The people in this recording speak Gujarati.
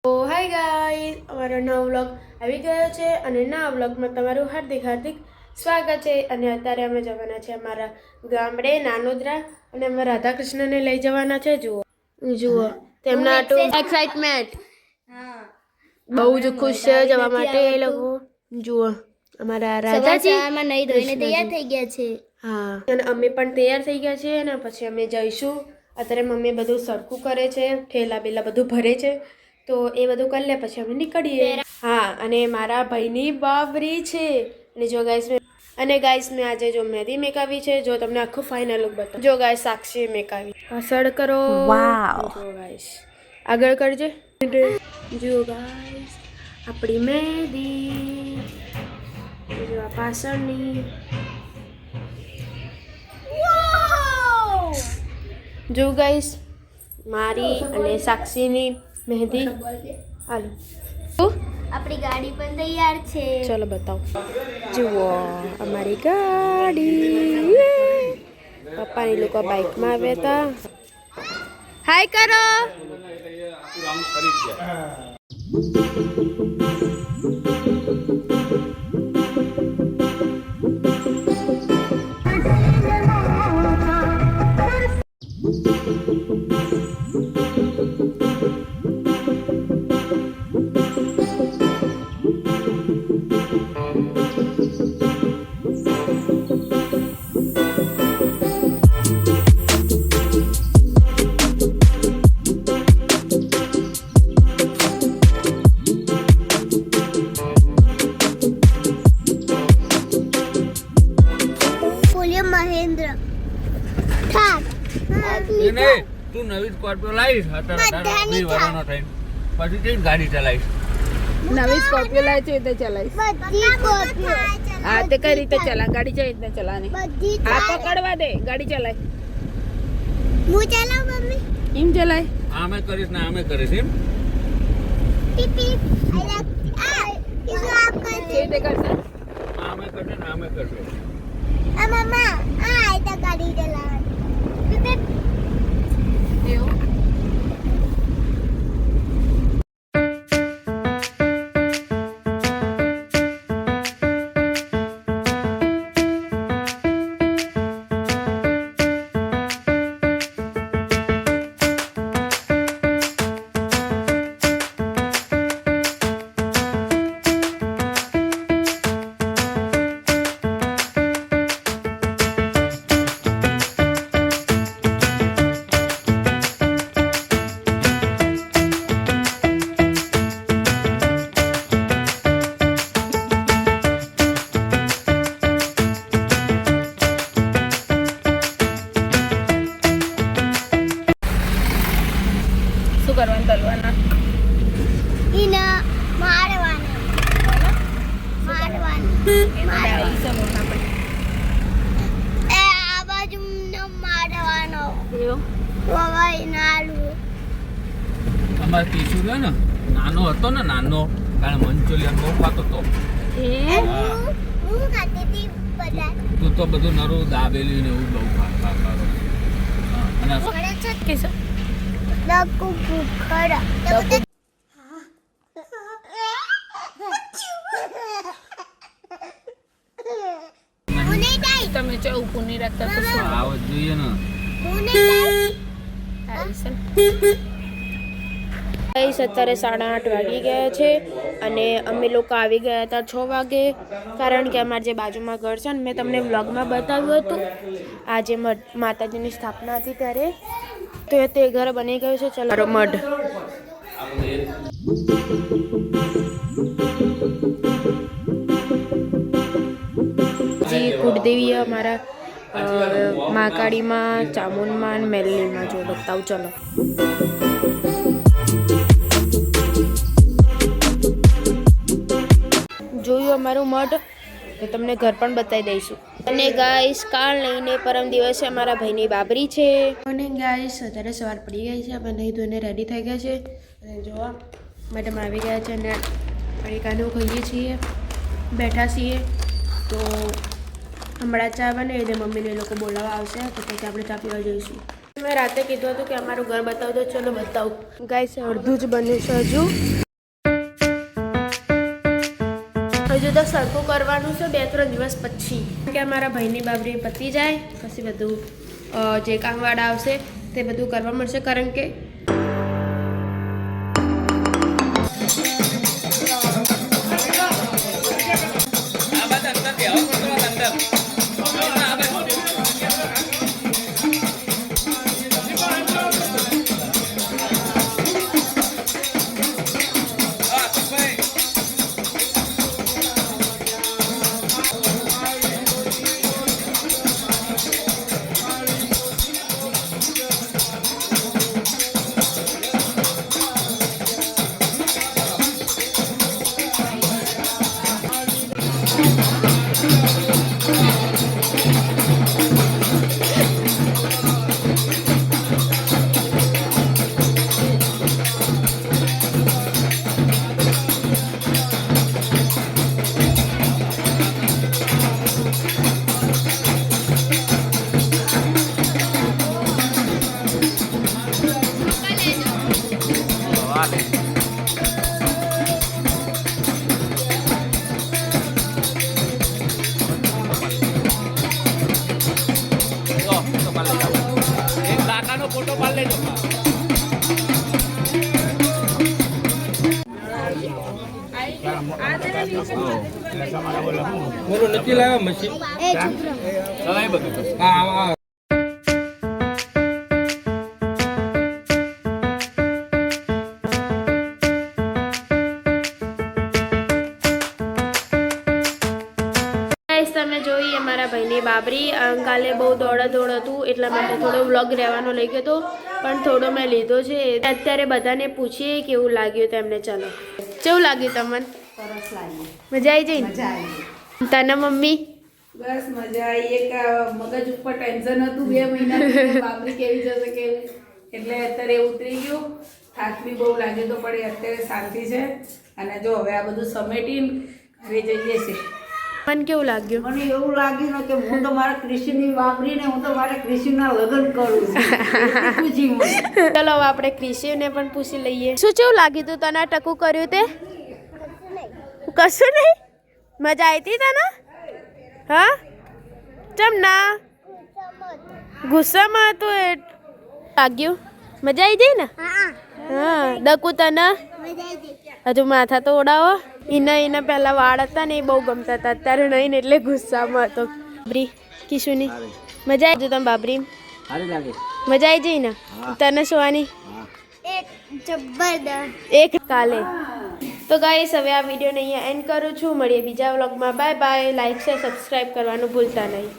તો હાય ગાઈસ, અમારો નવો વ્લોગ આવી ગયો છે અને નવા વ્લોગમાં તમારું હાર્દિક સ્વાગત છે. અને અત્યારે અમે જવાના છે અમારા ગામડે નાનોદરા અને અમે રાધાકૃષ્ણને લઈ જવાના છે. જુઓ તેમના એક્સાઇટમેન્ટ, બહુ જ ખુશ છે જવા માટે એ લોકો. જુઓ અમારા રાધાજી નહીં ધોઈને તૈયાર થઈ ગયા છે. હા, અને અમે પણ તૈયાર થઈ ગયા છીએ અને પછી અમે જઈશું. અત્યારે મમ્મી બધું સરખું કરે છે, ઠેલા બેલા બધું ભરે છે, તો એ બધું કરી લે પછી અમે નીકળીએ. હા, અને મારા ભાઈની બાબરી છે. અને જો ગાઈસ મેં આજે જો મહેંદી મેકાવી છે. જો તમને આખું ફાઇનલ લુક બતાવું. જો ગાઈસ સાક્ષી મેકાવી પાછળ કરો. વાવ. જો ગાઈસ આગળ કરજે. જો ગાઈસ આપણી મહેંદી, જો આ પાછળની. જો ગાઈસ મારી અને સાક્ષીની મહેંદી. હાલો, આપણી ગાડી પણ તૈયાર છે. ચલો બતાવો. જુઓ અમારી ગાડી. પપ્પાની લોકો બાઇકમાં આવ્યા હતા. હાય કરો. મહેન્દ્ર ઠાક નહીં, તું નવી સ્કોર્પિયો લાવીશ પછી ગાડી ચલાવીશ. નવી સ્કોર્પિયો લાવી છે તે ચલાવીશ. બધી સ્કોર્પિયો. હા, તે કઈ રીતે ચલા? ગાડી કઈ રીતે ચલાવવાની? બધી આ પકડવા દે, ગાડી ચલાય. હું ચલાવ મમ્મી. એમ ચલાય. આમે કરીશ ને આમે કરીશ એમ. પીપ પીપ. ઇસો આપ કર. કેવી રીતે કરશે? આમે કરશે ને આમે કરશે. આ મમ્મા આ તો ગાડી ચલાવવાની. પીપ પીપ. એવું. શું કરવાનું? તલવાના ઇના મારવાના. એ આ બાજુ મારવાનો. એવું. વવાઈ નાલું. અમારે પીછું રહ્યો ને નાનો હતો ને, નાનો કારણ મંચુરિયન બહુ ખાતો હતો. હું ખાતી હતી બધા. તું તો બધું નરું દાબેલી ને એવું બહુ ખાતો. અને લકુ ભૂખડા. તમે ચો ઉપર નહીં રાખતા તો શું આવો જ જોઈએ ને. ગાઈસ અત્યારે 8:30 વાગી ગયા છે અને અમે લોકો આવી ગયા હતા 6 વાગે, કારણ કે અમારે જે બાજુમાં ઘર છે ને, મેં તમને વ્લોગમાં બતાવ્યું હતું આજે માતાજીની સ્થાપના હતી ત્યારે, તો તે ઘર બની ગયું છે. ચલો મઢ. કુળદેવી અમારા મહાકાળીમાં, ચામુંડમાં, મેલલીમાં જો બતાવું. ચલો જોયું અમારું મઢ, તો તમને ઘર પણ બતાવી દઈશું. અને ગાઈસ કાલ લઈને પરમ દિવસે અમારા ભાઈની બાબરી છે. અને ગાઈસ અત્યારે સવાર પડી ગઈ છે, અમે નહીં ધોઈને રેડી થઈ ગયા છે અને જોવા મેડમ આવી ગયા છે અને અડીકાનું ખાઈએ છીએ, બેઠા છીએ. તો હમણાં ચા બને એટલે મમ્મીને એ લોકો બોલાવવા આવશે, તો પછી આપણે ચા પીવા જઈશું. મેં રાતે કીધું હતું કે અમારું ઘર બતાવો તો ચલો બતાવું. ગાઈસ અડધું જ બન્યું છે હજુ તો સરખું કરવાનું છે 2-3 દિવસ પછી કે અમારા ભાઈની બાબરી પતી જાય પછી બધું જે કામવાળા આવશે તે બધું કરવા મળશે કારણ કે ફોટો પાડ લેજો. નથી લાવ્યા મશીન બધું. હા તમે જોઈ અમારા ભાઈની બાબરી કાલે બહુ દોડ હતું એટલા માટે થોડો વ્લોગ રહેવાનો લઈ ગયો હતો પણ થોડો મેં લીધો છે. અત્યારે બધાને પૂછીએ કેવું લાગ્યું તેમને. ચાલો કેવું લાગ્યું તમને? સરસ લાગ્યું. મજા આવી જઈ? મજા આવી. તને મમ્મી? બસ મજા આવી. એક મગજ ઉપર ટેન્શન હતું 2 મહિના બાબરી કેવી જશે કેવી, એટલે અત્યારે ઉતરી ગયું. થાક બી બહુ લાગ્યો તો પડે, અત્યારે શાંતિ છે. અને જો હવે આ બધું સમેટીને ઘરે જઈએ છીએ. મને કેવું લાગ્યું? મને એવું લાગ્યું ને કે હું તો મારા કૃષિની વાપરીને હું તો મારા કૃષિના લગ્ન કરું છું. પૂછી મને. ચલો હવે આપણે કૃષિને પણ પૂછી લઈએ. શું કેવું લાગ્યું તું તને ટકું કર્યું તે? કશું નહીં? મજા આવી હતી તને? હા ચમ ના ગુસ્સામાં હતું એ લાગ્યું? મજા આવી જઈ ને? હા ડકુ તને? હજુ માથા તો ઓડાવો. એને પહેલા વાળ હતા ને એ બહુ ગમતા હતા, અત્યારે નહીં ને એટલે ગુસ્સામાં હતો. બાબરી કિશુની મજા આવી? તમે બાબરી મજા આવી જઈ ને? તને સોવાની એક જબરદસ્ત એક કાલે. તો ગાઈસ હવે આ વિડીયોને અહીંયા એન્ડ કરું છું. મળીએ બીજા વ્લોગમાં. Bye bye. Like share subscribe કરવાનું ભૂલતા નહીં.